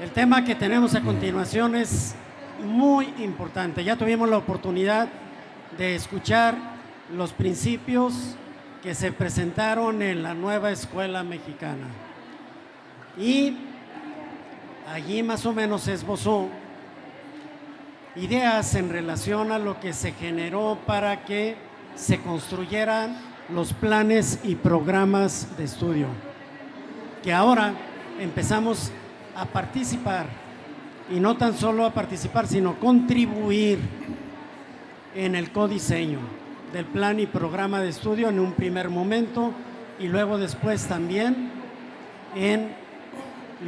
El tema que tenemos a continuación es muy importante. Ya tuvimos la oportunidad de escuchar los principios que se presentaron en la nueva escuela mexicana. Y allí más o menos se esbozó ideas en relación a lo que se generó para que se construyeran los planes y programas de estudio, que ahora empezamos a participar, y no tan solo a participar, sino contribuir en el codiseño del plan y programa de estudio en un primer momento, y luego después también en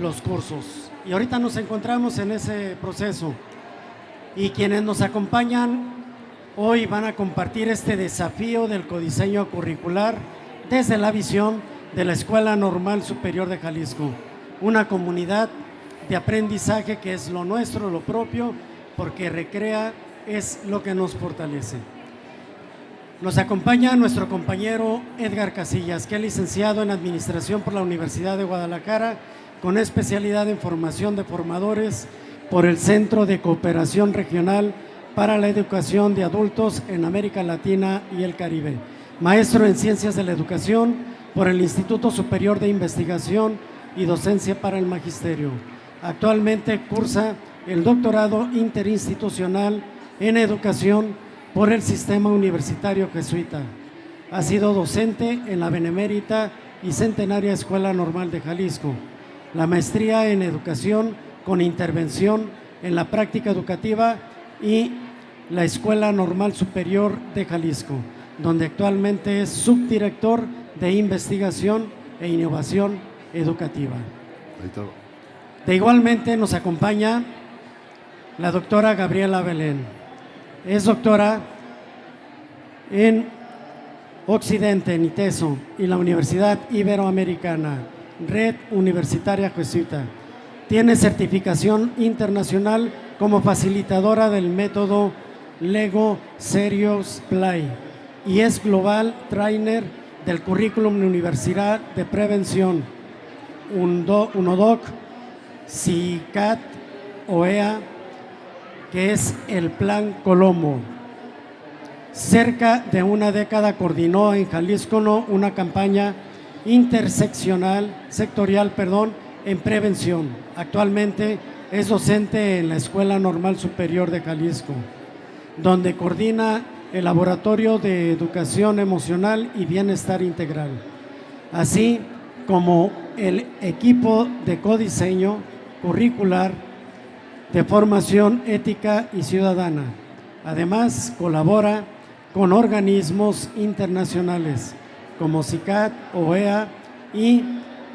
los cursos. Y ahorita nos encontramos en ese proceso, y quienes nos acompañan hoy van a compartir este desafío del codiseño curricular desde la visión de la Escuela Normal Superior de Jalisco, una comunidad de aprendizaje que es lo nuestro, lo propio, porque recrea, es lo que nos fortalece. Nos acompaña nuestro compañero Edgar Casillas, que es licenciado en Administración por la Universidad de Guadalajara, con especialidad en formación de formadores por el Centro de Cooperación Regional para la Educación de Adultos en América Latina y el Caribe. Maestro en Ciencias de la Educación por el Instituto Superior de Investigación y Docencia para el Magisterio. Actualmente cursa el doctorado interinstitucional en Educación por el Sistema Universitario Jesuita. Ha sido docente en la Benemérita y Centenaria Escuela Normal de Jalisco. La maestría en Educación con intervención en la práctica educativa y la Escuela Normal Superior de Jalisco, donde actualmente es subdirector de Investigación e Innovación Educativa. De igualmente nos acompaña la doctora Gabriela Belén. Es doctora en Occidente, en ITESO, y la Universidad Iberoamericana, Red Universitaria Jesuita. Tiene certificación internacional como facilitadora del método Lego Serious Play y es Global Trainer del Currículum de Universidad de Prevención, UNODOC, CICAT, OEA, que es el Plan Colombo. Cerca de una década coordinó en Jalisco una campaña sectorial, en prevención. Actualmente es docente en la Escuela Normal Superior de Jalisco, donde coordina el Laboratorio de Educación Emocional y Bienestar Integral, así como el equipo de codiseño curricular de formación ética y ciudadana. Además, colabora con organismos internacionales como CICAT, OEA y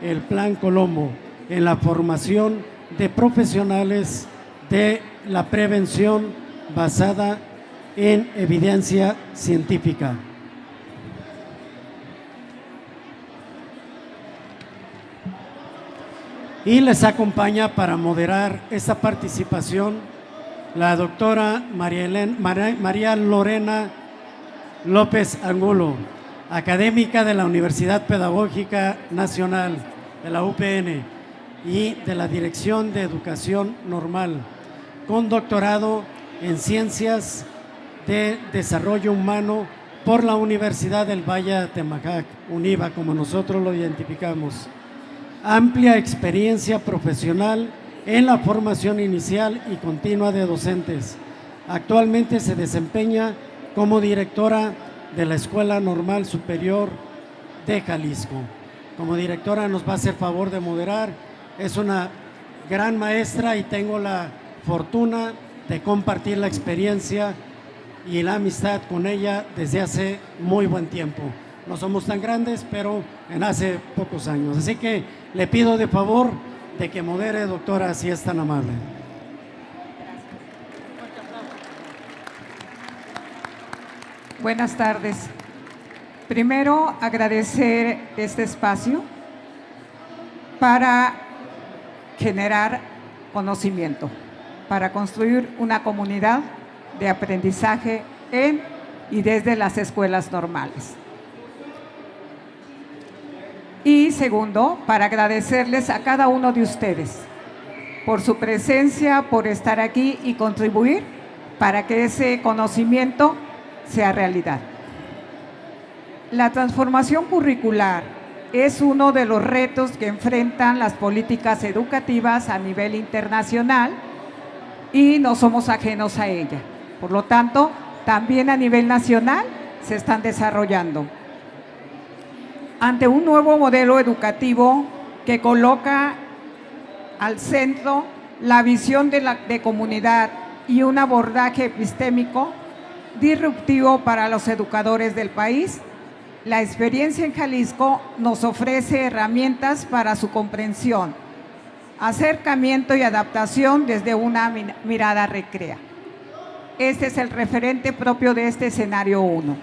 el Plan Colombo en la formación de profesionales de la prevención basada en evidencia científica. Y les acompaña para moderar esta participación la doctora María Lorena López Angulo, académica de la Universidad Pedagógica Nacional, de la UPN, y de la Dirección de Educación Normal, con doctorado en Ciencias de Desarrollo Humano por la Universidad del Valle de Atemajac, UNIVA, como nosotros lo identificamos. Amplia experiencia profesional en la formación inicial y continua de docentes. Actualmente se desempeña como directora de la Escuela Normal Superior de Jalisco. Como directora nos va a hacer favor de moderar. Es una gran maestra y tengo la fortuna de compartir la experiencia y la amistad con ella desde hace muy buen tiempo. No somos tan grandes, pero en hace pocos años. Así que le pido de favor de que modere, doctora, si es tan amable. Buenas tardes. Primero, agradecer este espacio para generar conocimiento, para construir una comunidad de aprendizaje en y desde las escuelas normales. Y segundo, para agradecerles a cada uno de ustedes por su presencia, por estar aquí y contribuir para que ese conocimiento sea realidad. La transformación curricular es uno de los retos que enfrentan las políticas educativas a nivel internacional y no somos ajenos a ella. Por lo tanto, también a nivel nacional se están desarrollando. Ante un nuevo modelo educativo que coloca al centro la visión de comunidad y un abordaje epistémico disruptivo para los educadores del país, la experiencia en Jalisco nos ofrece herramientas para su comprensión, acercamiento y adaptación desde una mirada recrea. Este es el referente propio de este escenario 1.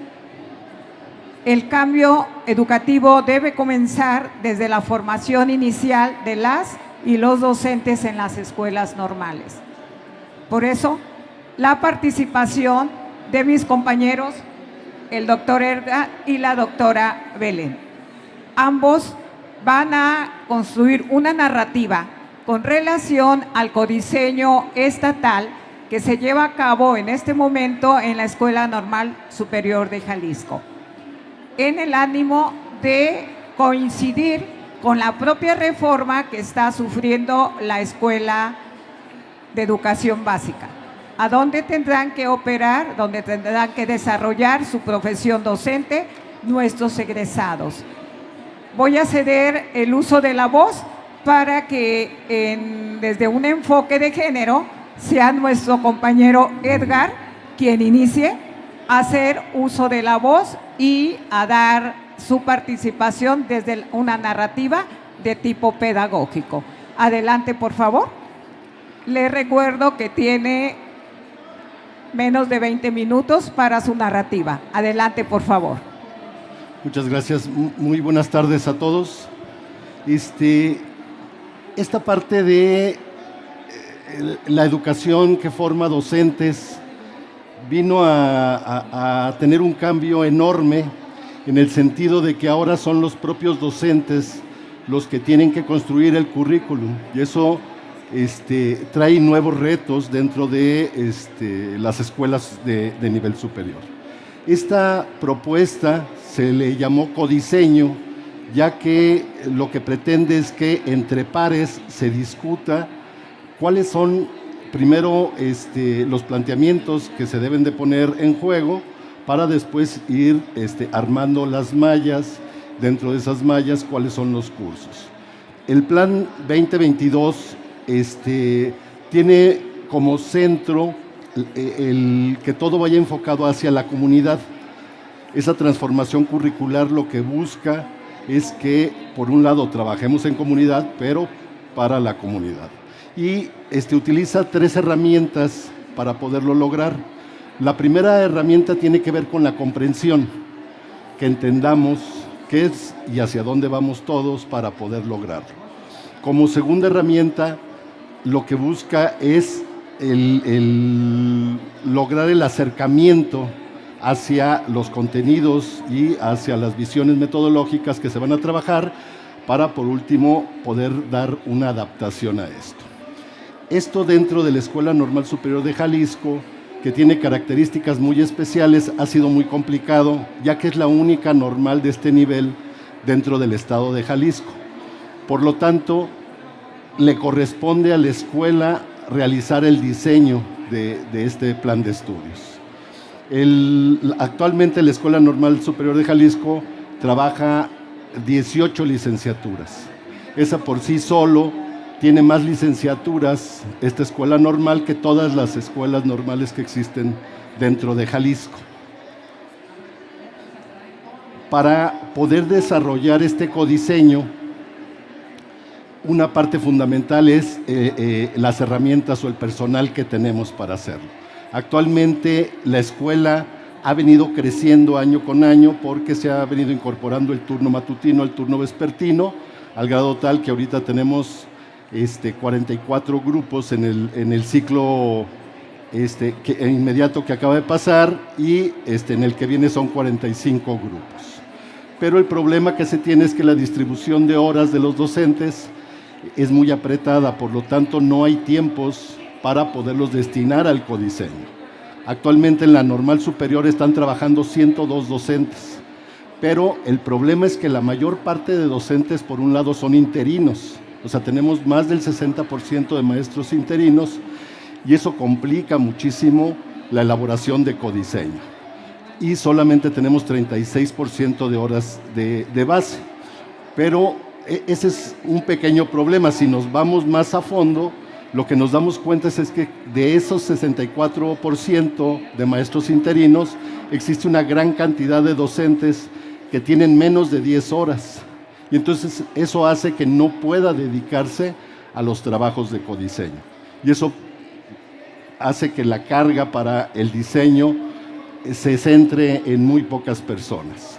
El cambio educativo debe comenzar desde la formación inicial de las y los docentes en las escuelas normales. Por eso, la participación de mis compañeros, el doctor Edgar y la doctora Belén. Ambos van a construir una narrativa con relación al codiseño estatal que se lleva a cabo en este momento en la Escuela Normal Superior de Jalisco, en el ánimo de coincidir con la propia reforma que está sufriendo la Escuela de Educación Básica, a donde tendrán que operar, donde tendrán que desarrollar su profesión docente nuestros egresados. Voy a ceder el uso de la voz para que desde un enfoque de género sea nuestro compañero Edgar quien inicie a hacer uso de la voz y a dar su participación desde una narrativa de tipo pedagógico. Adelante, por favor. Les recuerdo que tiene menos de 20 minutos para su narrativa. Adelante, por favor. Muchas gracias. Muy buenas tardes a todos. Esta parte de la educación que forma docentes vino a tener un cambio enorme en el sentido de que ahora son los propios docentes los que tienen que construir el currículum, y eso trae nuevos retos dentro de las escuelas de nivel superior. Esta propuesta se le llamó codiseño, ya que lo que pretende es que entre pares se discuta cuáles son primero los planteamientos que se deben de poner en juego para después ir armando las mallas, dentro de esas mallas cuáles son los cursos. El plan 2022 tiene como centro el que todo vaya enfocado hacia la comunidad. Esa transformación curricular lo que busca es que, por un lado, trabajemos en comunidad, pero para la comunidad. Y utiliza 3 herramientas para poderlo lograr. La primera herramienta tiene que ver con la comprensión, que entendamos qué es y hacia dónde vamos todos para poder lograrlo. Como segunda herramienta, lo que busca es lograr el acercamiento hacia los contenidos y hacia las visiones metodológicas que se van a trabajar para, por último, poder dar una adaptación a esto. Esto dentro de la Escuela Normal Superior de Jalisco, que tiene características muy especiales, ha sido muy complicado, ya que es la única normal de este nivel dentro del estado de Jalisco. Por lo tanto, le corresponde a la escuela realizar el diseño de este plan de estudios. Actualmente la Escuela Normal Superior de Jalisco trabaja 18 licenciaturas. Esa por sí solo tiene más licenciaturas, esta escuela normal, que todas las escuelas normales que existen dentro de Jalisco. Para poder desarrollar este codiseño, una parte fundamental es las herramientas o el personal que tenemos para hacerlo. Actualmente la escuela ha venido creciendo año con año porque se ha venido incorporando el turno matutino, el turno vespertino, al grado tal que ahorita tenemos 44 grupos en el ciclo inmediato que acaba de pasar, y en el que viene son 45 grupos. Pero el problema que se tiene es que la distribución de horas de los docentes es muy apretada, por lo tanto no hay tiempos para poderlos destinar al codiseño. Actualmente en la normal superior están trabajando 102 docentes, pero el problema es que la mayor parte de docentes, por un lado, son interinos. O sea, tenemos más del 60% de maestros interinos y eso complica muchísimo la elaboración de codiseño. Y solamente tenemos 36% de horas de base. Pero ese es un pequeño problema. Si nos vamos más a fondo, lo que nos damos cuenta es que de esos 64% de maestros interinos, existe una gran cantidad de docentes que tienen menos de 10 horas. Y entonces eso hace que no pueda dedicarse a los trabajos de codiseño. Y eso hace que la carga para el diseño se centre en muy pocas personas.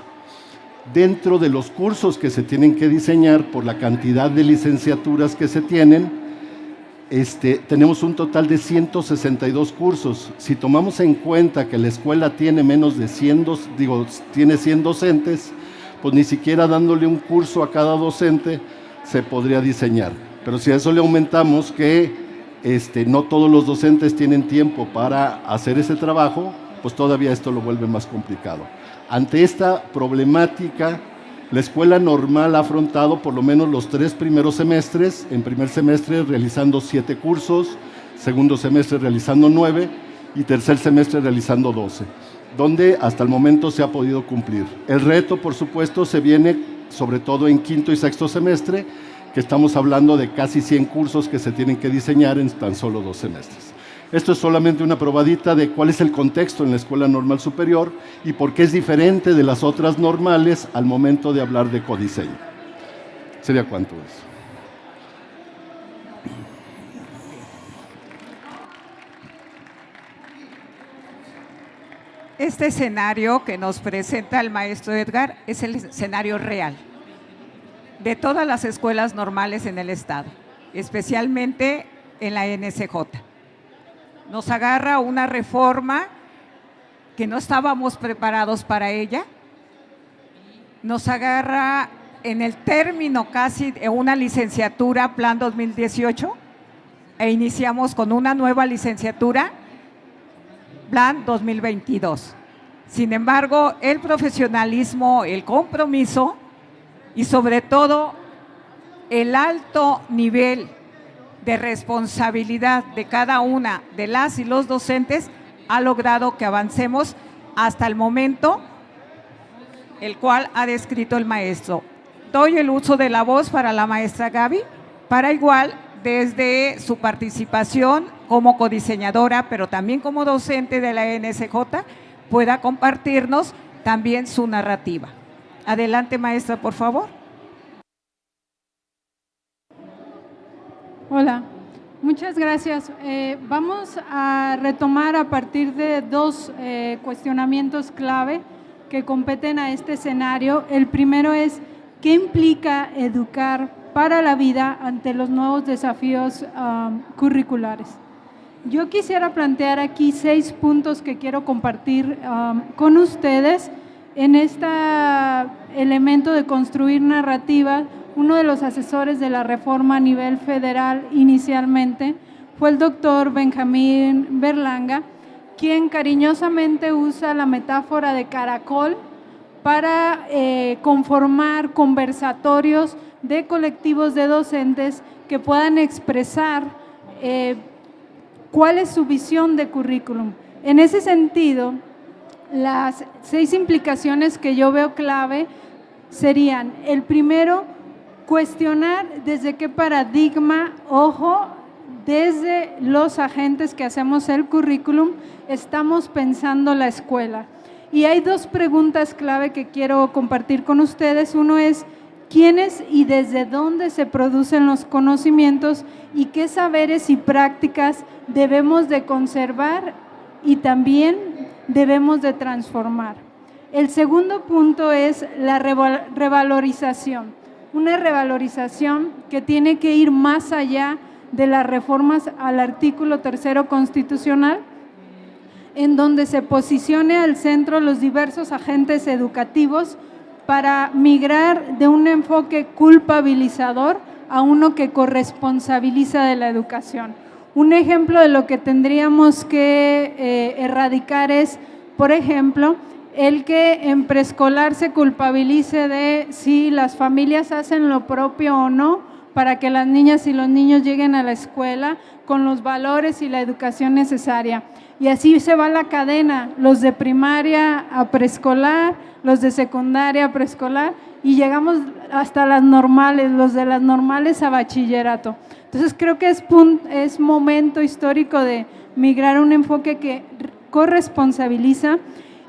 Dentro de los cursos que se tienen que diseñar, por la cantidad de licenciaturas que se tienen, tenemos un total de 162 cursos. Si tomamos en cuenta que la escuela tiene menos de 100 docentes, pues ni siquiera dándole un curso a cada docente se podría diseñar. Pero si a eso le aumentamos que no todos los docentes tienen tiempo para hacer ese trabajo, pues todavía esto lo vuelve más complicado. Ante esta problemática, la escuela normal ha afrontado por lo menos los 3 primeros semestres. En primer semestre realizando 7 cursos, segundo semestre realizando 9 y tercer semestre realizando 12, donde hasta el momento se ha podido cumplir. El reto, por supuesto, se viene sobre todo en quinto y sexto semestre, que estamos hablando de casi 100 cursos que se tienen que diseñar en tan solo 2 semestres. Esto es solamente una probadita de cuál es el contexto en la Escuela Normal Superior y por qué es diferente de las otras normales al momento de hablar de codiseño. ¿Sería cuánto eso? Este escenario que nos presenta el maestro Edgar es el escenario real de todas las escuelas normales en el estado, especialmente en la NSJ. Nos agarra una reforma que no estábamos preparados para ella, nos agarra en el término casi de una licenciatura Plan 2018 e iniciamos con una nueva licenciatura Plan 2022. Sin embargo, el profesionalismo, el compromiso y sobre todo el alto nivel de responsabilidad de cada una de las y los docentes ha logrado que avancemos hasta el momento, el cual ha descrito el maestro. Doy el uso de la voz para la maestra Gaby, para igual desde su participación como codiseñadora, pero también como docente de la NSJ, pueda compartirnos también su narrativa. Adelante, maestra, por favor. Hola, muchas gracias. Vamos a retomar a partir de 2 cuestionamientos clave que competen a este escenario. El primero es, ¿qué implica educar para la vida ante los nuevos desafíos curriculares? Yo quisiera plantear aquí 6 puntos que quiero compartir con ustedes en este elemento de construir narrativa. Uno de los asesores de la reforma a nivel federal inicialmente fue el doctor Benjamín Berlanga, quien cariñosamente usa la metáfora de caracol para conformar conversatorios de colectivos de docentes que puedan expresar cuál es su visión de currículum. En ese sentido, las 6 implicaciones que yo veo clave serían: el primero, cuestionar desde qué paradigma, ojo, desde los agentes que hacemos el currículum, estamos pensando la escuela. Y hay 2 preguntas clave que quiero compartir con ustedes. Uno es, ¿quiénes y desde dónde se producen los conocimientos y qué saberes y prácticas debemos de conservar y también debemos de transformar? El segundo punto es la revalorización. Una revalorización que tiene que ir más allá de las reformas al artículo 3º constitucional, en donde se posicione al centro los diversos agentes educativos para migrar de un enfoque culpabilizador a uno que corresponsabiliza de la educación. Un ejemplo de lo que tendríamos que erradicar es, por ejemplo, el que en preescolar se culpabilice de si las familias hacen lo propio o no para que las niñas y los niños lleguen a la escuela con los valores y la educación necesaria. Y así se va la cadena, los de primaria a preescolar, los de secundaria a preescolar, y llegamos hasta las normales, los de las normales a bachillerato. Entonces creo que es momento histórico de migrar a un enfoque que corresponsabiliza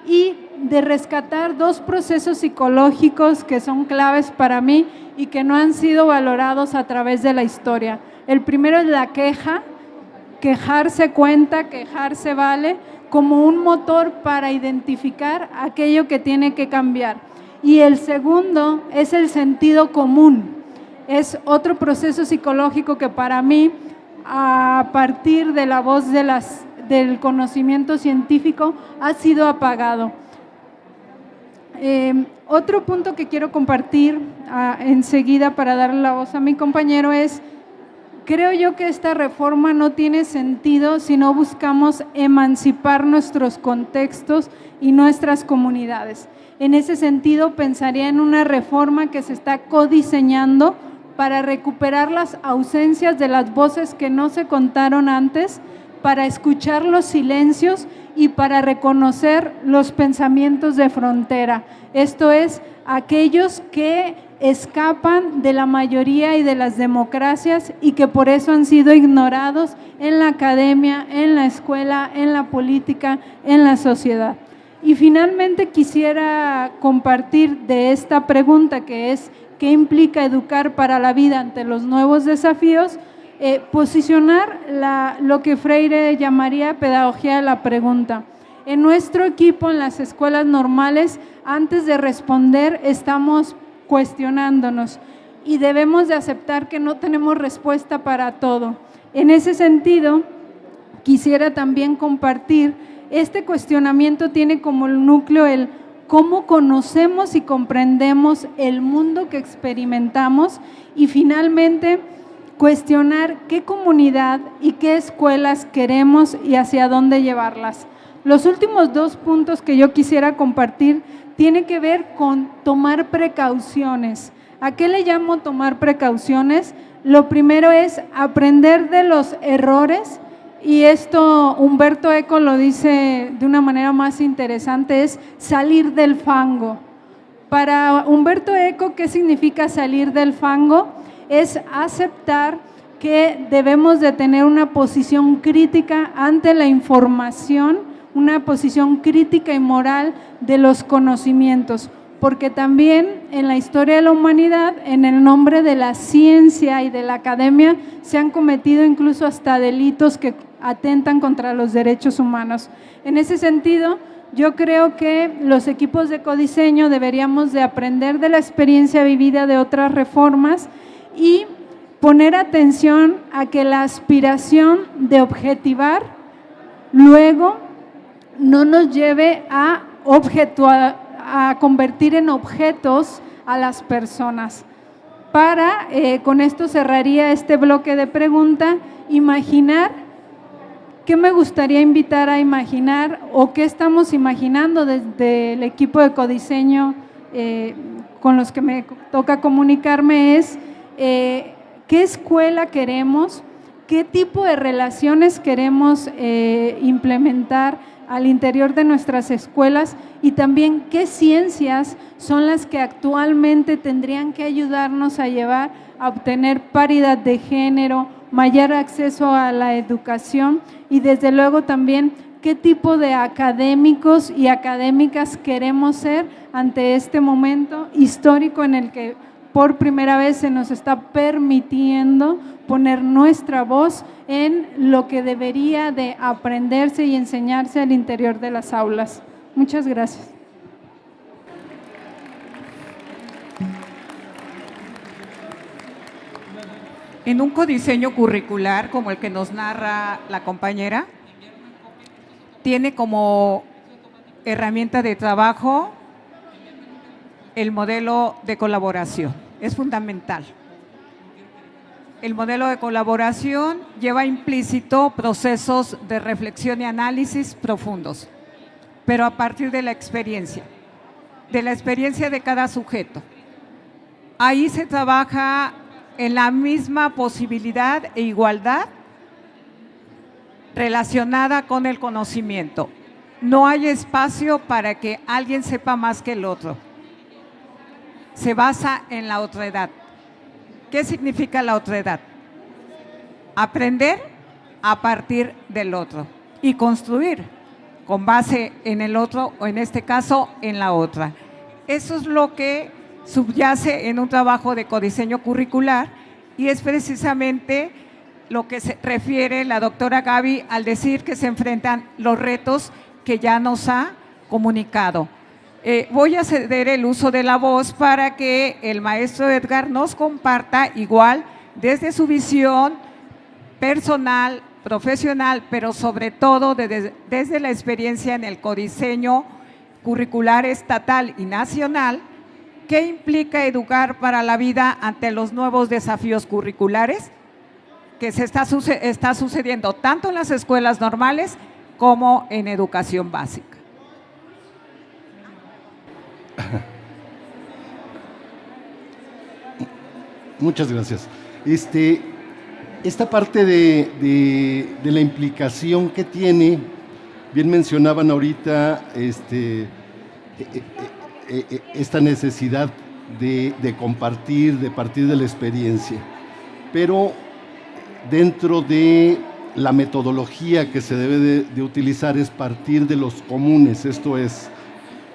y de rescatar dos procesos psicológicos que son claves para mí y que no han sido valorados a través de la historia. El primero es la queja. Quejarse cuenta, quejarse vale, como un motor para identificar aquello que tiene que cambiar. Y el segundo es el sentido común. Es otro proceso psicológico que para mí, a partir de la voz del conocimiento científico, ha sido apagado. Otro punto que quiero compartir enseguida para darle la voz a mi compañero es: creo yo que esta reforma no tiene sentido si no buscamos emancipar nuestros contextos y nuestras comunidades. En ese sentido, pensaría en una reforma que se está codiseñando para recuperar las ausencias de las voces que no se contaron antes, para escuchar los silencios y para reconocer los pensamientos de frontera. Esto es, aquellos que escapan de la mayoría y de las democracias y que por eso han sido ignorados en la academia, en la escuela, en la política, en la sociedad. Y finalmente quisiera compartir de esta pregunta, que es ¿qué implica educar para la vida ante los nuevos desafíos? Posicionar lo que Freire llamaría pedagogía de la pregunta. En nuestro equipo, en las escuelas normales, antes de responder estamos cuestionándonos y debemos de aceptar que no tenemos respuesta para todo. En ese sentido, quisiera también compartir, este cuestionamiento tiene como núcleo el cómo conocemos y comprendemos el mundo que experimentamos y finalmente cuestionar qué comunidad y qué escuelas queremos y hacia dónde llevarlas. Los últimos dos puntos que yo quisiera compartir tiene que ver con tomar precauciones. ¿A qué le llamo tomar precauciones? Lo primero es aprender de los errores, y esto Humberto Eco lo dice de una manera más interesante, es salir del fango. Para Humberto Eco, ¿qué significa salir del fango? Es aceptar que debemos de tener una posición crítica ante la información, una posición crítica y moral de los conocimientos, porque también en la historia de la humanidad, en el nombre de la ciencia y de la academia, se han cometido incluso hasta delitos que atentan contra los derechos humanos. En ese sentido, yo creo que los equipos de codiseño deberíamos de aprender de la experiencia vivida de otras reformas y poner atención a que la aspiración de objetivar luego no nos lleve a convertir en objetos a las personas. Con esto cerraría este bloque de pregunta, imaginar, ¿qué me gustaría invitar a imaginar o qué estamos imaginando desde el equipo de codiseño con los que me toca comunicarme? Es qué escuela queremos, qué tipo de relaciones queremos implementar al interior de nuestras escuelas y también qué ciencias son las que actualmente tendrían que ayudarnos a llevar a obtener paridad de género, mayor acceso a la educación y desde luego también qué tipo de académicos y académicas queremos ser ante este momento histórico en el que por primera vez se nos está permitiendo poner nuestra voz en lo que debería de aprenderse y enseñarse al interior de las aulas. Muchas gracias. En un codiseño curricular como el que nos narra la compañera, tiene como herramienta de trabajo el modelo de colaboración. Es fundamental. el modelo de colaboración lleva implícito procesos de reflexión y análisis profundos, pero a partir de la experiencia de cada sujeto. Ahí se trabaja en la misma posibilidad e igualdad relacionada con el conocimiento. No hay espacio para que alguien sepa más que el otro. Se basa en la otredad. ¿Qué significa la otredad? Aprender a partir del otro y construir con base en el otro, o en este caso, en la otra. Eso es lo que subyace en un trabajo de codiseño curricular y es precisamente lo que se refiere la doctora Gaby al decir que se enfrentan los retos que ya nos ha comunicado. Voy a ceder el uso de la voz para que el maestro Edgar nos comparta igual desde su visión personal, profesional, pero sobre todo desde la experiencia en el codiseño curricular estatal y nacional, ¿qué implica educar para la vida ante los nuevos desafíos curriculares que se está sucediendo tanto en las escuelas normales como en educación básica? Muchas gracias. Esta parte de la implicación que tiene, bien mencionaban ahorita, esta necesidad de compartir, de partir de la experiencia, pero dentro de la metodología que se debe de utilizar es partir de los comunes, esto es,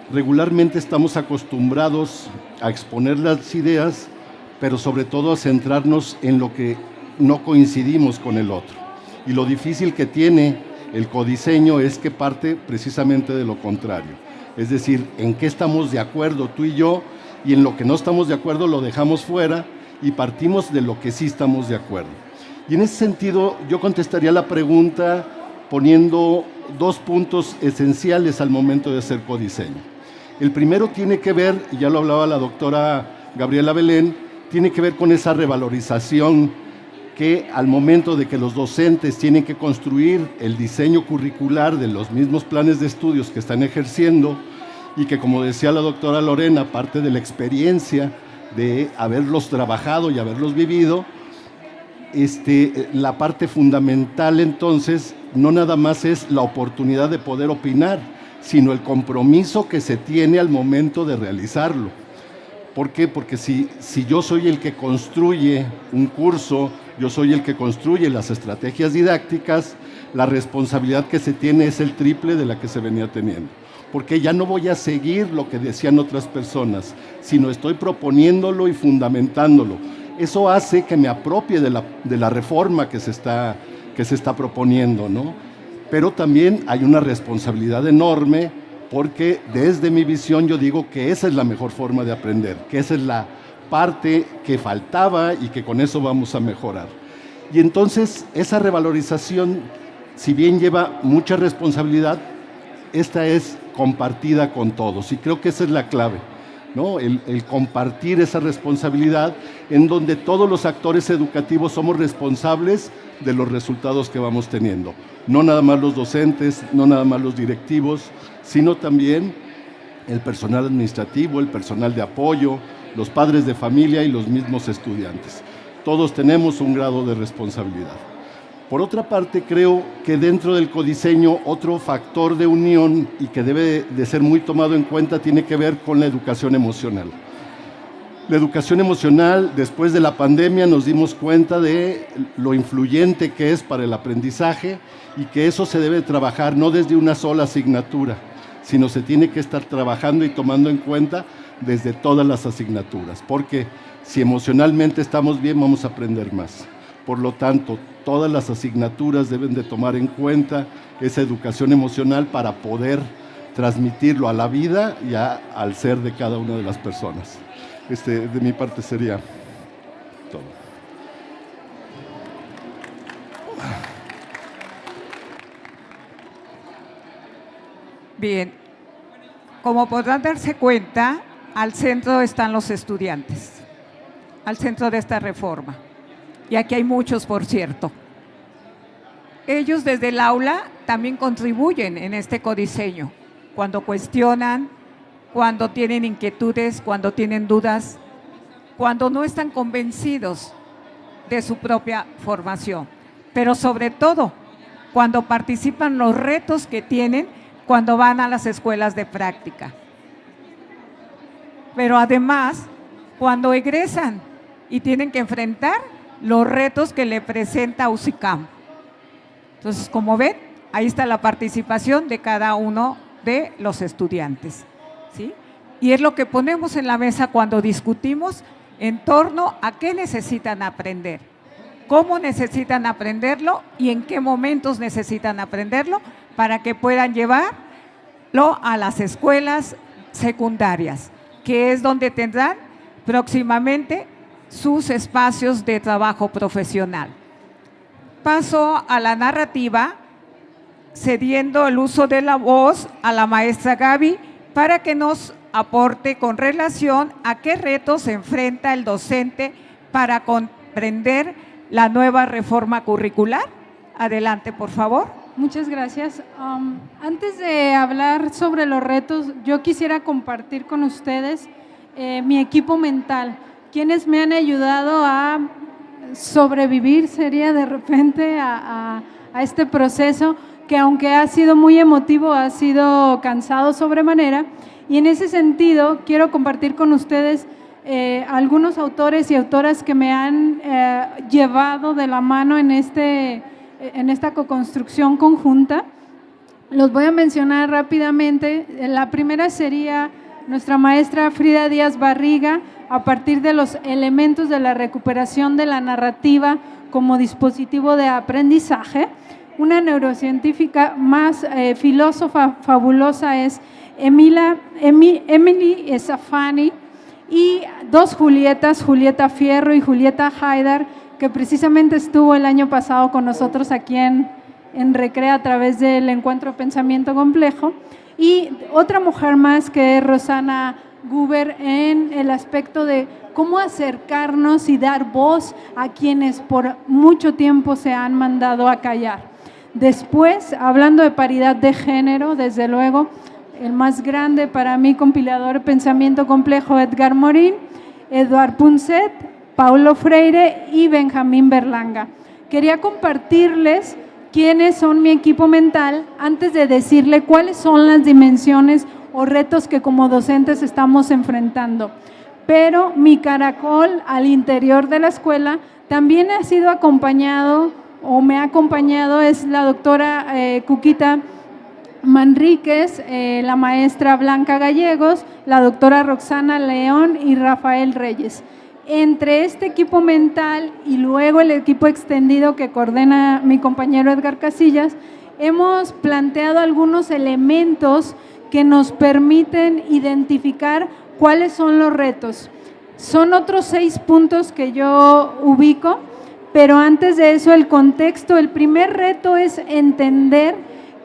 regularmente estamos acostumbrados a exponer las ideas, pero sobre todo a centrarnos en lo que no coincidimos con el otro. Y lo difícil que tiene el codiseño es que parte precisamente de lo contrario. Es decir, en qué estamos de acuerdo tú y yo, y en lo que no estamos de acuerdo lo dejamos fuera y partimos de lo que sí estamos de acuerdo. Y en ese sentido yo contestaría la pregunta poniendo dos puntos esenciales al momento de hacer codiseño. El primero tiene que ver, y ya lo hablaba la doctora Gabriela Belén, tiene que ver con esa revalorización que al momento de que los docentes tienen que construir el diseño curricular de los mismos planes de estudios que están ejerciendo y que, como decía la doctora Lorena, parte de la experiencia de haberlos trabajado y haberlos vivido, la parte fundamental entonces no nada más es la oportunidad de poder opinar, sino el compromiso que se tiene al momento de realizarlo. ¿Por qué? Porque si yo soy el que construye un curso, yo soy el que construye las estrategias didácticas, la responsabilidad que se tiene es el triple de la que se venía teniendo. Porque ya no voy a seguir lo que decían otras personas, sino estoy proponiéndolo y fundamentándolo. Eso hace que me apropie de la reforma que se está proponiendo, ¿no? Pero también hay una responsabilidad enorme, porque desde mi visión yo digo que esa es la mejor forma de aprender, que esa es la parte que faltaba y que con eso vamos a mejorar. Y entonces esa revalorización, si bien lleva mucha responsabilidad, esta es compartida con todos y creo que esa es la clave, ¿no? El compartir esa responsabilidad en donde todos los actores educativos somos responsables de los resultados que vamos teniendo. No nada más los docentes, no nada más los directivos, sino también el personal administrativo, el personal de apoyo, los padres de familia y los mismos estudiantes. Todos tenemos un grado de responsabilidad. Por otra parte, creo que dentro del codiseño otro factor de unión y que debe de ser muy tomado en cuenta tiene que ver con la educación emocional. La educación emocional, después de la pandemia, nos dimos cuenta de lo influyente que es para el aprendizaje y que eso se debe trabajar no desde una sola asignatura, sino se tiene que estar trabajando y tomando en cuenta desde todas las asignaturas, porque si emocionalmente estamos bien, vamos a aprender más. Por lo tanto, todas las asignaturas deben de tomar en cuenta esa educación emocional para poder transmitirlo a la vida y al ser de cada una de las personas. De mi parte sería todo. Bien, como podrán darse cuenta, al centro están los estudiantes, al centro de esta reforma. y aquí hay muchos, por cierto. Ellos desde el aula también contribuyen en este codiseño, cuando cuestionan, cuando tienen inquietudes, cuando tienen dudas, cuando no están convencidos de su propia formación, pero sobre todo cuando participan en los retos que tienen cuando van a las escuelas de práctica. Pero además, cuando egresan y tienen que enfrentar los retos que le presenta UCICAM. Entonces, como ven, ahí está la participación de cada uno de los estudiantes, ¿sí? Y es lo que ponemos en la mesa cuando discutimos en torno a qué necesitan aprender, cómo necesitan aprenderlo y en qué momentos necesitan aprenderlo para que puedan llevarlo a las escuelas secundarias, que es donde tendrán próximamente sus espacios de trabajo profesional. Paso a la narrativa, cediendo el uso de la voz a la maestra Gaby para que nos aporte con relación a qué retos se enfrenta el docente para comprender la nueva reforma curricular. Adelante, por favor. Muchas gracias. Antes de hablar sobre los retos, yo quisiera compartir con ustedes mi equipo mental, quienes me han ayudado a sobrevivir, sería de repente, a este proceso que, aunque ha sido muy emotivo, ha sido cansado sobremanera. Y en ese sentido, quiero compartir con ustedes algunos autores y autoras que me han llevado de la mano en esta coconstrucción conjunta. Los voy a mencionar rápidamente. La primera sería nuestra maestra Frida Díaz Barriga, a partir de los elementos de la recuperación de la narrativa como dispositivo de aprendizaje. Una neurocientífica más filósofa fabulosa es Emily Esafani, y dos Julietas, Julieta Fierro y Julieta Haidar, que precisamente estuvo el año pasado con nosotros aquí en Recrea a través del encuentro Pensamiento Complejo, y otra mujer más que es Rosana Guber, en el aspecto de cómo acercarnos y dar voz a quienes por mucho tiempo se han mandado a callar. Después, hablando de paridad de género, desde luego, el más grande para mí compilador de Pensamiento Complejo, Edgar Morin, Eduard Punset, Paulo Freire y Benjamín Berlanga. Quería compartirles quiénes son mi equipo mental antes de decirle cuáles son las dimensiones o retos que como docentes estamos enfrentando. Pero mi caracol al interior de la escuela también ha sido acompañado, o me ha acompañado, es la doctora Cuquita Manríquez, la maestra Blanca Gallegos, la doctora Roxana León y Rafael Reyes. Entre este equipo mental y luego el equipo extendido que coordena mi compañero Edgar Casillas, hemos planteado algunos elementos que nos permiten identificar cuáles son los retos. Son otros 6 puntos que yo ubico, pero antes de eso el contexto. El primer reto es entender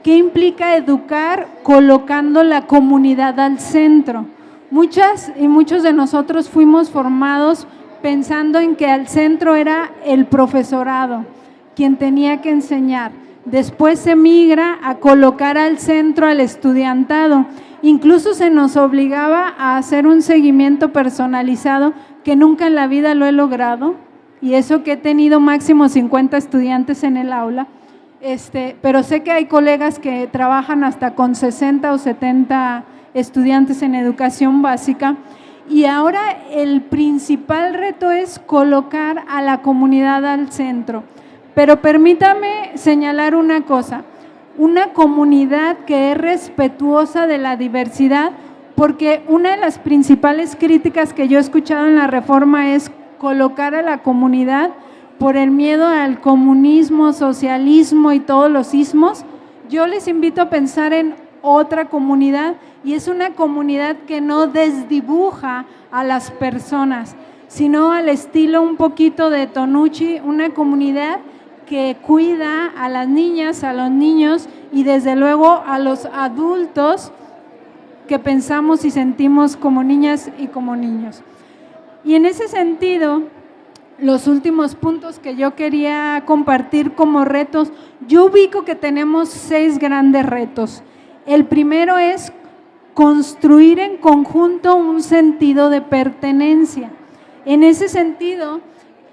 qué implica educar colocando la comunidad al centro. Muchas y muchos de nosotros fuimos formados pensando en que al centro era el profesorado, quien tenía que enseñar. Después se migra a colocar al centro al estudiantado. Incluso se nos obligaba a hacer un seguimiento personalizado, que nunca en la vida lo he logrado, y eso que he tenido máximo 50 estudiantes en el aula, pero sé que hay colegas que trabajan hasta con 60 o 70 estudiantes en educación básica. Y ahora el principal reto es colocar a la comunidad al centro. Pero permítame señalar una cosa, una comunidad que es respetuosa de la diversidad, porque una de las principales críticas que yo he escuchado en la reforma es colocar a la comunidad por el miedo al comunismo, socialismo y todos los ismos. Yo les invito a pensar en otra comunidad, y es una comunidad que no desdibuja a las personas, sino al estilo un poquito de Tonucci, una comunidad que cuida a las niñas, a los niños y desde luego a los adultos que pensamos y sentimos como niñas y como niños. Y en ese sentido, los últimos puntos que yo quería compartir como retos. Yo ubico que tenemos 6 grandes retos. El primero es construir en conjunto un sentido de pertenencia. En ese sentido,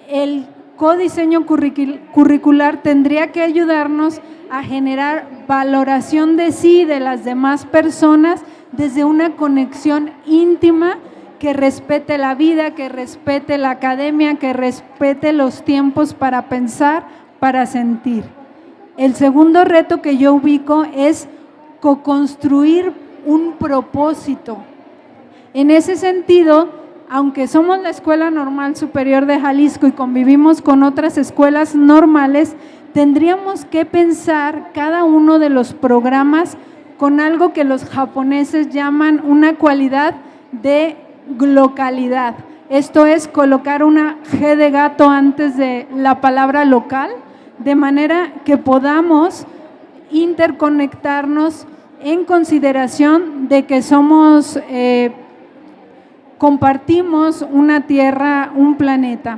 el codiseño curricular tendría que ayudarnos a generar valoración de sí y de las demás personas desde una conexión íntima que respete la vida, que respete la academia, que respete los tiempos para pensar, para sentir. El segundo reto que yo ubico es co-construir un propósito. En ese sentido, aunque somos la Escuela Normal Superior de Jalisco y convivimos con otras escuelas normales, tendríamos que pensar cada uno de los programas con algo que los japoneses llaman una cualidad de localidad. Esto es colocar una G de gato antes de la palabra local, de manera que podamos interconectarnos en consideración de que somos, compartimos una tierra, un planeta.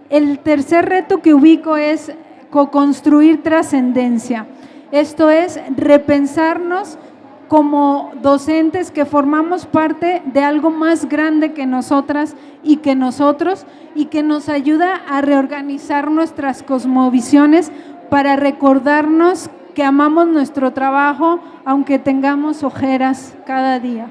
El tercer reto que ubico es co-construir trascendencia. Esto es repensarnos como docentes que formamos parte de algo más grande que nosotras y que nosotros, y que nos ayuda a reorganizar nuestras cosmovisiones para recordarnos que amamos nuestro trabajo aunque tengamos ojeras cada día.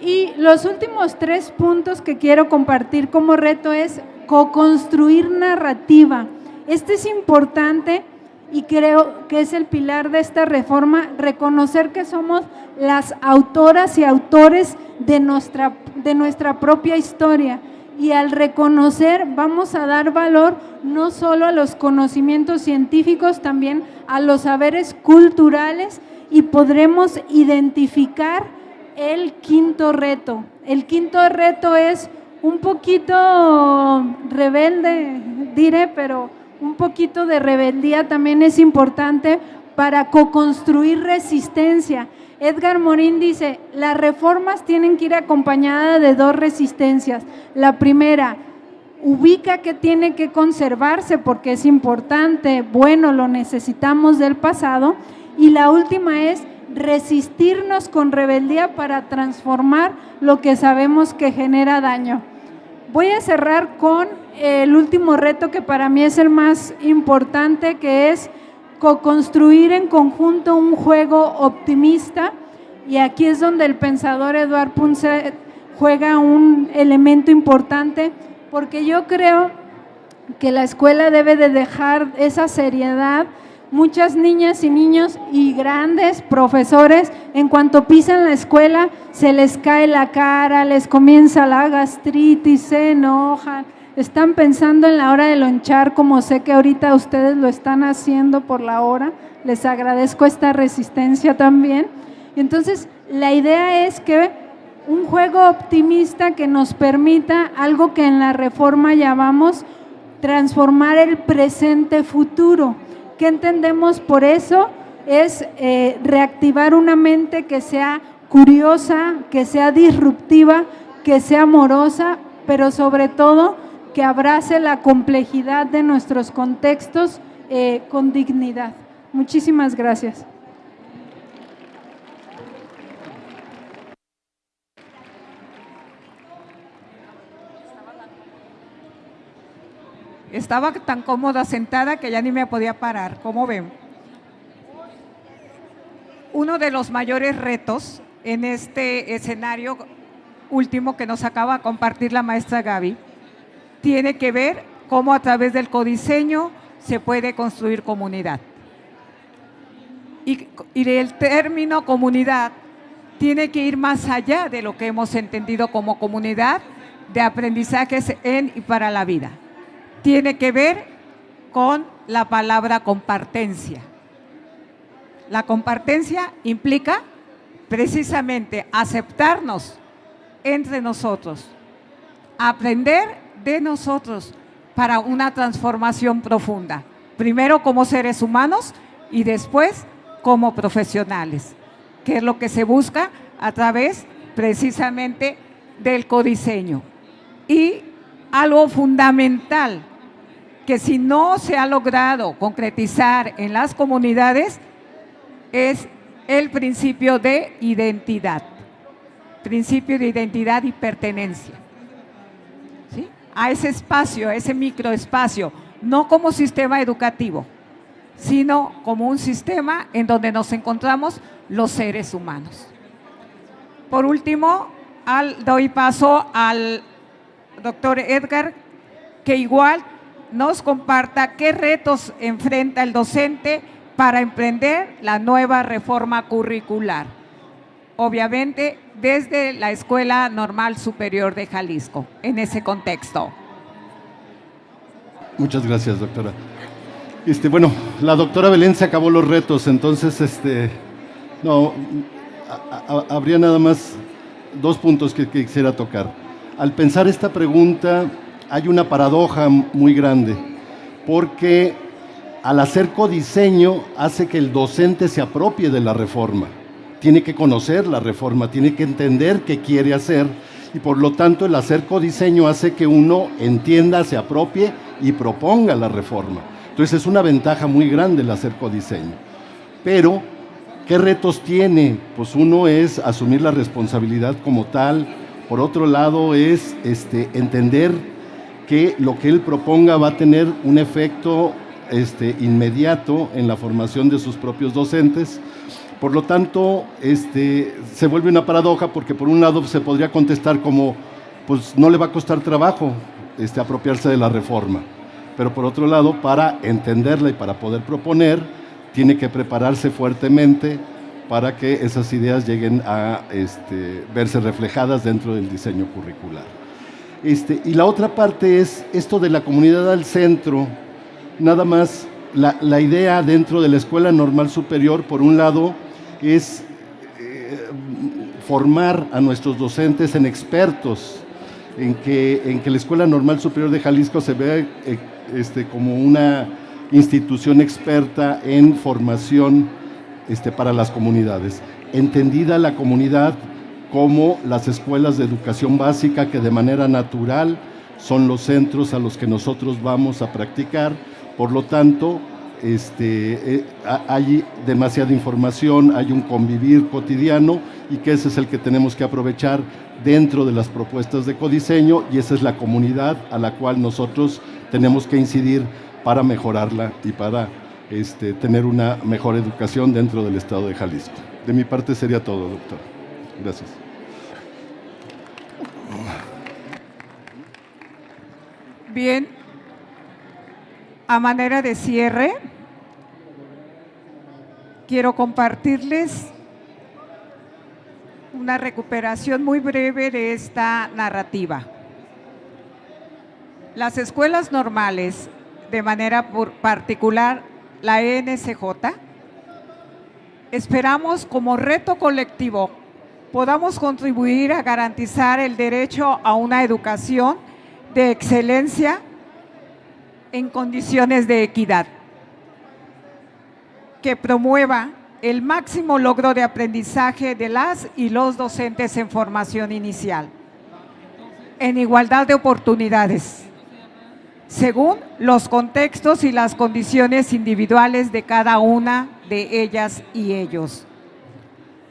Y los últimos 3 puntos que quiero compartir como reto es co-construir narrativa. Este es importante y creo que es el pilar de esta reforma, reconocer que somos las autoras y autores de nuestra propia historia, y al reconocer vamos a dar valor no solo a los conocimientos científicos, también a los saberes culturales, y podremos identificar el quinto reto. El quinto reto es un poquito rebelde, diré, pero un poquito de rebeldía también es importante para co-construir resistencia. Edgar Morin dice, las reformas tienen que ir acompañadas de 2 resistencias. La primera, ubica que tiene que conservarse porque es importante, bueno, lo necesitamos del pasado. Y la última es resistirnos con rebeldía para transformar lo que sabemos que genera daño. Voy a cerrar con el último reto, que para mí es el más importante, que es co-construir en conjunto un juego optimista, y aquí es donde el pensador Edouard Punset juega un elemento importante, porque yo creo que la escuela debe de dejar esa seriedad. Muchas niñas y niños y grandes profesores, en cuanto pisan la escuela, se les cae la cara, les comienza la gastritis, se enojan, están pensando en la hora de lonchar, como sé que ahorita ustedes lo están haciendo por la hora. Les agradezco esta resistencia también. Y entonces, la idea es que un juego optimista que nos permita algo que en la reforma llamamos transformar el presente futuro. ¿Qué entendemos por eso? Es reactivar una mente que sea curiosa, que sea disruptiva, que sea amorosa, pero sobre todo que abrace la complejidad de nuestros contextos con dignidad. Muchísimas gracias. Estaba tan cómoda sentada que ya ni me podía parar, ¿cómo ven? Uno de los mayores retos en este escenario último que nos acaba de compartir la maestra Gaby tiene que ver cómo a través del codiseño se puede construir comunidad. Y el término comunidad tiene que ir más allá de lo que hemos entendido como comunidad de aprendizajes en y para la vida. Tiene que ver con la palabra compartencia. La compartencia implica precisamente aceptarnos entre nosotros, aprender de nosotros para una transformación profunda, primero como seres humanos y después como profesionales, que es lo que se busca a través precisamente del codiseño. Y algo fundamental que si no se ha logrado concretizar en las comunidades es el principio de identidad y pertenencia, ¿sí? A ese espacio, a ese microespacio, no como sistema educativo, sino como un sistema en donde nos encontramos los seres humanos. Por último, doy paso al doctor Edgar, que igual nos comparta qué retos enfrenta el docente para emprender la nueva reforma curricular, obviamente desde la Escuela Normal Superior de Jalisco, en ese contexto. Muchas gracias, doctora. Bueno, la doctora Belén se acabó los retos, entonces, no, habría nada más 2 puntos que quisiera tocar. Al pensar esta pregunta, hay una paradoja muy grande, porque al hacer codiseño hace que el docente se apropie de la reforma. Tiene que conocer la reforma, tiene que entender qué quiere hacer, y por lo tanto el hacer codiseño hace que uno entienda, se apropie y proponga la reforma. Entonces es una ventaja muy grande el hacer codiseño. Pero, ¿qué retos tiene? Pues uno es asumir la responsabilidad como tal. Por otro lado es entender que lo que él proponga va a tener un efecto inmediato en la formación de sus propios docentes. Por lo tanto, se vuelve una paradoja, porque por un lado se podría contestar como, pues no le va a costar trabajo apropiarse de la reforma, pero por otro lado, para entenderla y para poder proponer, tiene que prepararse fuertemente para que esas ideas lleguen a verse reflejadas dentro del diseño curricular. Y la otra parte es esto de la comunidad al centro. Nada más, la idea dentro de la Escuela Normal Superior, por un lado, es formar a nuestros docentes en expertos, en que la Escuela Normal Superior de Jalisco se vea como una institución experta en formación para las comunidades. Entendida la comunidad como las escuelas de educación básica, que de manera natural son los centros a los que nosotros vamos a practicar. Por lo tanto, hay demasiada información, hay un convivir cotidiano, y que ese es el que tenemos que aprovechar dentro de las propuestas de codiseño, y esa es la comunidad a la cual nosotros tenemos que incidir para mejorarla y para tener una mejor educación dentro del estado de Jalisco. De mi parte sería todo, doctor. Gracias. Bien, a manera de cierre, quiero compartirles una recuperación muy breve de esta narrativa. Las escuelas normales, de manera particular la ENCJ, esperamos como reto colectivo podamos contribuir a garantizar el derecho a una educación de excelencia en condiciones de equidad, que promueva el máximo logro de aprendizaje de las y los docentes en formación inicial, en igualdad de oportunidades, según los contextos y las condiciones individuales de cada una de ellas y ellos.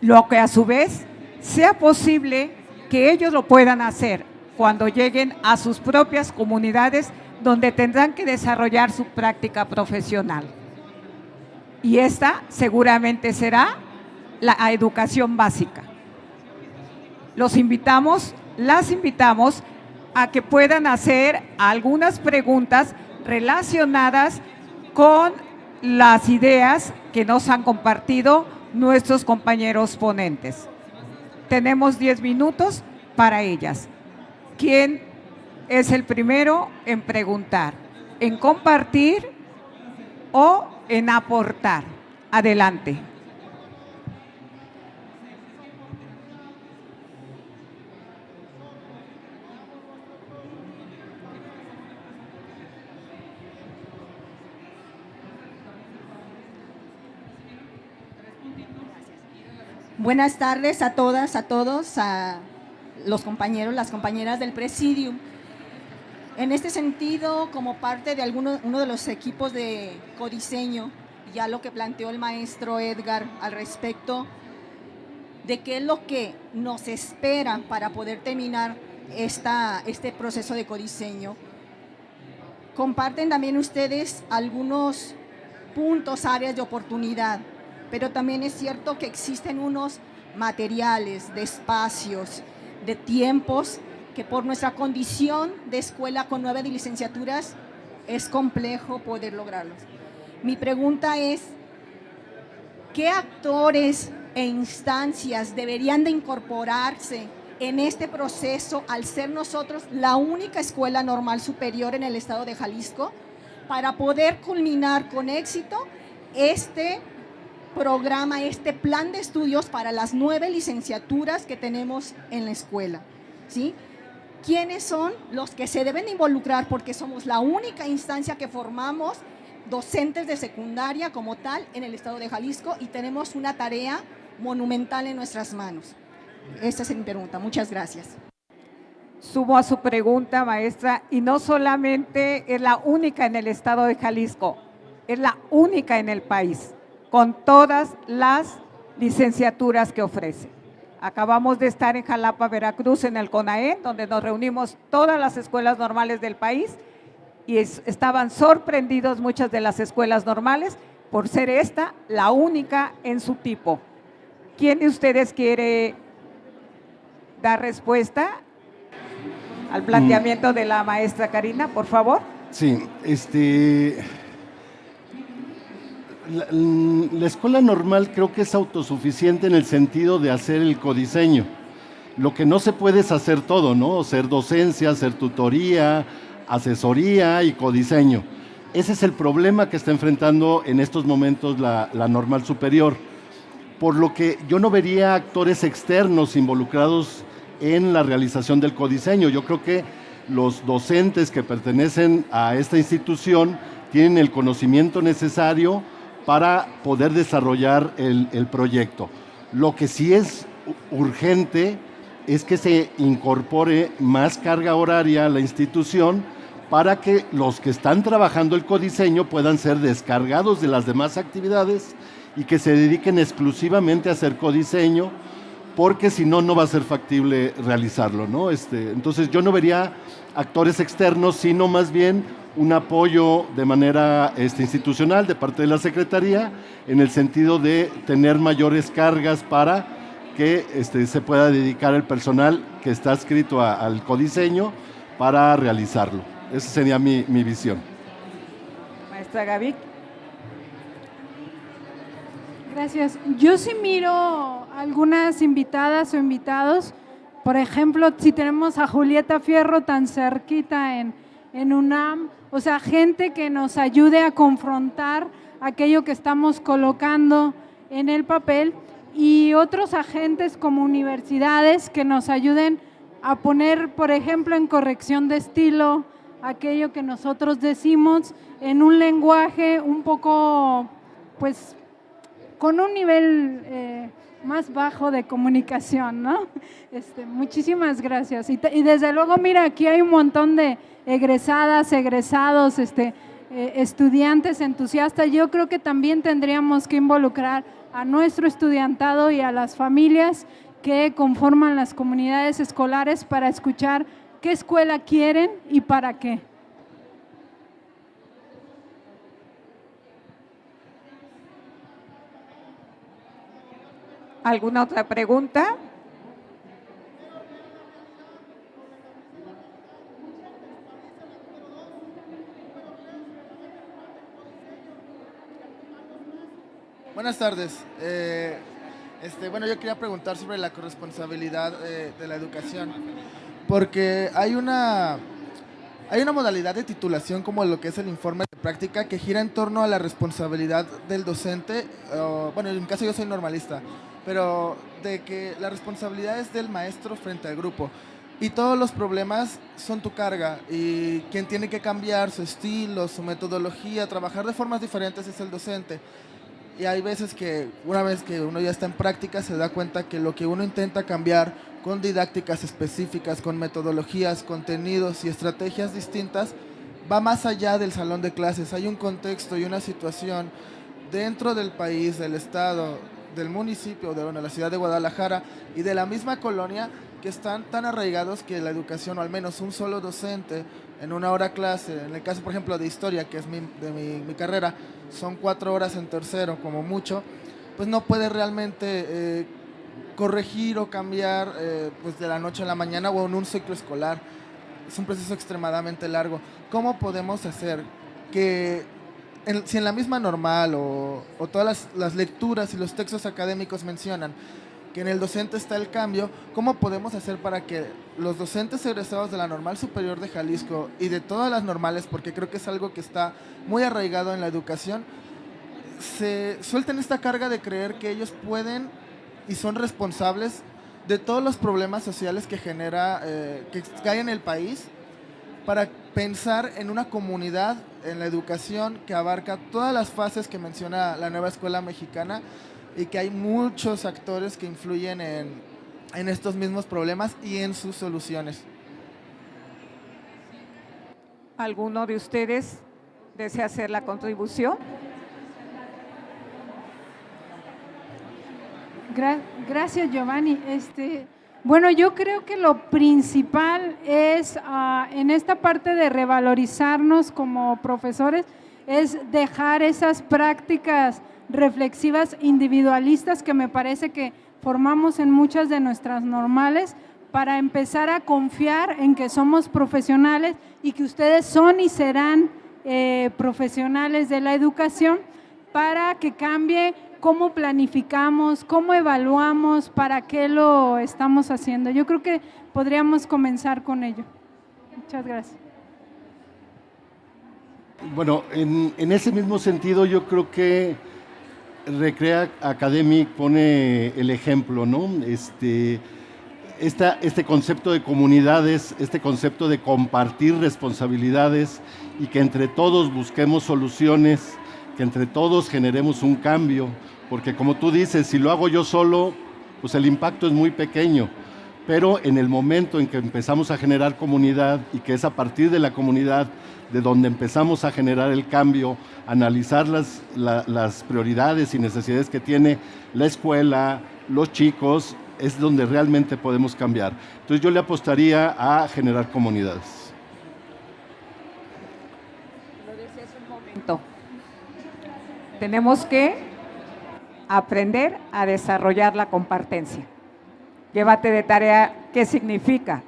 Lo que a su vez sea posible que ellos lo puedan hacer cuando lleguen a sus propias comunidades, donde tendrán que desarrollar su práctica profesional. Y esta seguramente será la educación básica. Las invitamos a que puedan hacer algunas preguntas relacionadas con las ideas que nos han compartido nuestros compañeros ponentes. Tenemos 10 minutos para ellas. ¿Quién es el primero en preguntar, en compartir o en aportar? Adelante. Buenas tardes a todas, a todos, a los compañeros, las compañeras del Presidium. En este sentido, como parte de uno de los equipos de codiseño, ya lo que planteó el maestro Edgar al respecto de qué es lo que nos espera para poder terminar este proceso de codiseño, comparten también ustedes algunos puntos, áreas de oportunidad, pero también es cierto que existen unos materiales, de espacios, de tiempos, que por nuestra condición de escuela con 9 licenciaturas es complejo poder lograrlos. Mi pregunta es, ¿qué actores e instancias deberían de incorporarse en este proceso al ser nosotros la única escuela normal superior en el estado de Jalisco para poder culminar con éxito este programa, este plan de estudios para las 9 licenciaturas que tenemos en la escuela? ¿Sí? ¿Quiénes son los que se deben involucrar? Porque somos la única instancia que formamos docentes de secundaria como tal en el estado de Jalisco y tenemos una tarea monumental en nuestras manos. Esta es mi pregunta. Muchas gracias. Sumo a su pregunta, maestra, y no solamente es la única en el estado de Jalisco, es la única en el país, con todas las licenciaturas que ofrece. Acabamos de estar en Jalapa, Veracruz, en el CONAEN, donde nos reunimos todas las escuelas normales del país y estaban sorprendidos muchas de las escuelas normales por ser esta la única en su tipo. ¿Quién de ustedes quiere dar respuesta al planteamiento de la maestra Karina, por favor? Sí, la escuela normal creo que es autosuficiente en el sentido de hacer el codiseño. Lo que no se puede es hacer todo, ¿no? Hacer docencia, hacer tutoría, asesoría y codiseño. Ese es el problema que está enfrentando en estos momentos la normal superior. Por lo que yo no vería actores externos involucrados en la realización del codiseño. Yo creo que los docentes que pertenecen a esta institución tienen el conocimiento necesario para poder desarrollar el proyecto. Lo que sí es urgente es que se incorpore más carga horaria a la institución para que los que están trabajando el codiseño puedan ser descargados de las demás actividades y que se dediquen exclusivamente a hacer codiseño, porque si no, no va a ser factible realizarlo, ¿no? Entonces yo no vería actores externos, sino más bien un apoyo de manera institucional de parte de la Secretaría, en el sentido de tener mayores cargas para que se pueda dedicar el personal que está adscrito al codiseño para realizarlo. Esa sería mi visión. Maestra Gaby. Gracias. Yo sí miro algunas invitadas o invitados, por ejemplo, si tenemos a Julieta Fierro tan cerquita en UNAM, o sea, gente que nos ayude a confrontar aquello que estamos colocando en el papel, y otros agentes como universidades que nos ayuden a poner, por ejemplo, en corrección de estilo, aquello que nosotros decimos en un lenguaje un poco, pues, con un nivel más bajo de comunicación, ¿no? Muchísimas gracias. Y desde luego, mira, aquí hay un montón de egresadas, egresados, estudiantes entusiastas. Yo creo que también tendríamos que involucrar a nuestro estudiantado y a las familias que conforman las comunidades escolares para escuchar qué escuela quieren y para qué. ¿Alguna otra pregunta? Buenas tardes. Bueno, yo quería preguntar sobre la corresponsabilidad de la educación, porque hay una modalidad de titulación como lo que es el informe de práctica que gira en torno a la responsabilidad del docente, bueno, en mi caso yo soy normalista, pero de que la responsabilidad es del maestro frente al grupo y todos los problemas son tu carga y quien tiene que cambiar su estilo, su metodología, trabajar de formas diferentes es el docente. Y hay veces que una vez que uno ya está en práctica se da cuenta que lo que uno intenta cambiar con didácticas específicas, con metodologías, contenidos y estrategias distintas, va más allá del salón de clases. Hay un contexto y una situación dentro del país, del estado, del municipio, de la ciudad de Guadalajara y de la misma colonia, que están tan arraigados que la educación, o al menos un solo docente en una hora clase, en el caso por ejemplo de historia, que es mi carrera, son 4 horas en tercero como mucho, pues no puede realmente corregir o cambiar pues de la noche a la mañana o en un ciclo escolar. Es un proceso extremadamente largo. ¿Cómo podemos hacer que, si en la misma normal o todas las lecturas y los textos académicos mencionan que en el docente está el cambio, cómo podemos hacer para que los docentes egresados de la Normal Superior de Jalisco y de todas las normales, porque creo que es algo que está muy arraigado en la educación, se suelten esta carga de creer que ellos pueden y son responsables de todos los problemas sociales que genera, que hay en el país, para pensar en una comunidad en la educación que abarca todas las fases que menciona la nueva escuela mexicana y que hay muchos actores que influyen en estos mismos problemas y en sus soluciones. ¿Alguno de ustedes desea hacer la contribución? Gracias, Giovanni. Bueno, yo creo que lo principal es, en esta parte de revalorizarnos como profesores, es dejar esas prácticas reflexivas individualistas que me parece que formamos en muchas de nuestras normales, para empezar a confiar en que somos profesionales y que ustedes son y serán profesionales de la educación, para que cambie cómo planificamos, cómo evaluamos, para qué lo estamos haciendo. Yo creo que podríamos comenzar con ello. Muchas gracias. Bueno, en ese mismo sentido yo creo que Recrea Academic pone el ejemplo, ¿no? Este concepto de comunidades, este concepto de compartir responsabilidades y que entre todos busquemos soluciones, que entre todos generemos un cambio, porque como tú dices, si lo hago yo solo, pues el impacto es muy pequeño, pero en el momento en que empezamos a generar comunidad y que es a partir de la comunidad de donde empezamos a generar el cambio, analizar las prioridades y necesidades que tiene la escuela, los chicos, es donde realmente podemos cambiar. Entonces yo le apostaría a generar comunidades. Lo decía hace un momento. Tenemos que aprender a desarrollar la compartencia. Llévate de tarea qué significa,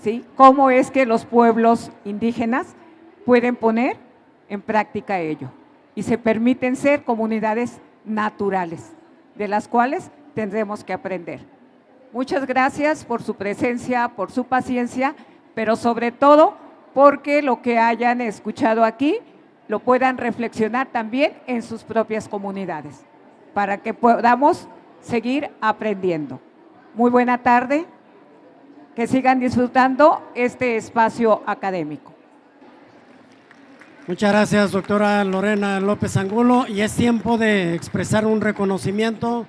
¿sí? Cómo es que los pueblos indígenas pueden poner en práctica ello y se permiten ser comunidades naturales, de las cuales tendremos que aprender. Muchas gracias por su presencia, por su paciencia, pero sobre todo porque lo que hayan escuchado aquí lo puedan reflexionar también en sus propias comunidades, para que podamos seguir aprendiendo. Muy buena tarde, que sigan disfrutando este espacio académico. Muchas gracias, doctora Lorena López Angulo, y es tiempo de expresar un reconocimiento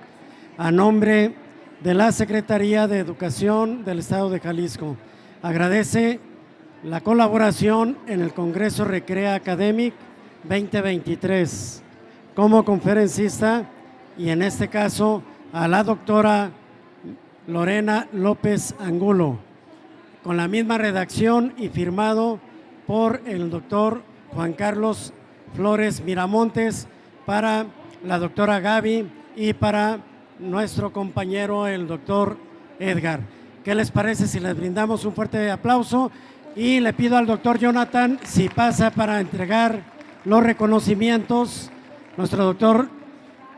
a nombre de la Secretaría de Educación del Estado de Jalisco. Agradece la colaboración en el Congreso Recrea Academic 2023 como conferencista, y en este caso a la doctora Lorena López Angulo, con la misma redacción y firmado por el doctor Juan Carlos Flores Miramontes, para la doctora Gaby y para nuestro compañero el doctor Edgar. ¿Qué les parece si les brindamos un fuerte aplauso? Y le pido al doctor Jonathan si pasa para entregar los reconocimientos. Nuestro doctor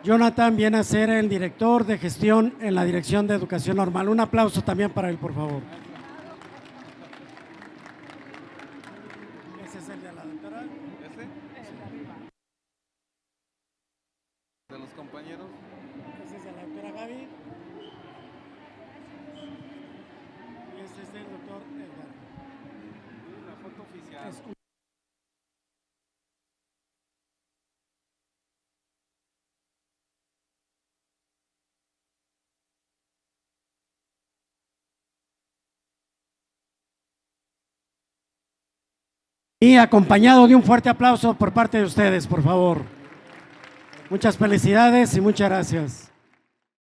Jonathan viene a ser el director de gestión en la Dirección de Educación Normal. Un aplauso también para él, por favor. Ese es el de la doctora. De los compañeros. Ese es de la doctora Gaby. Y este es del doctor Edgar. La foto oficial. Y acompañado de un fuerte aplauso por parte de ustedes, por favor. Muchas felicidades y muchas gracias.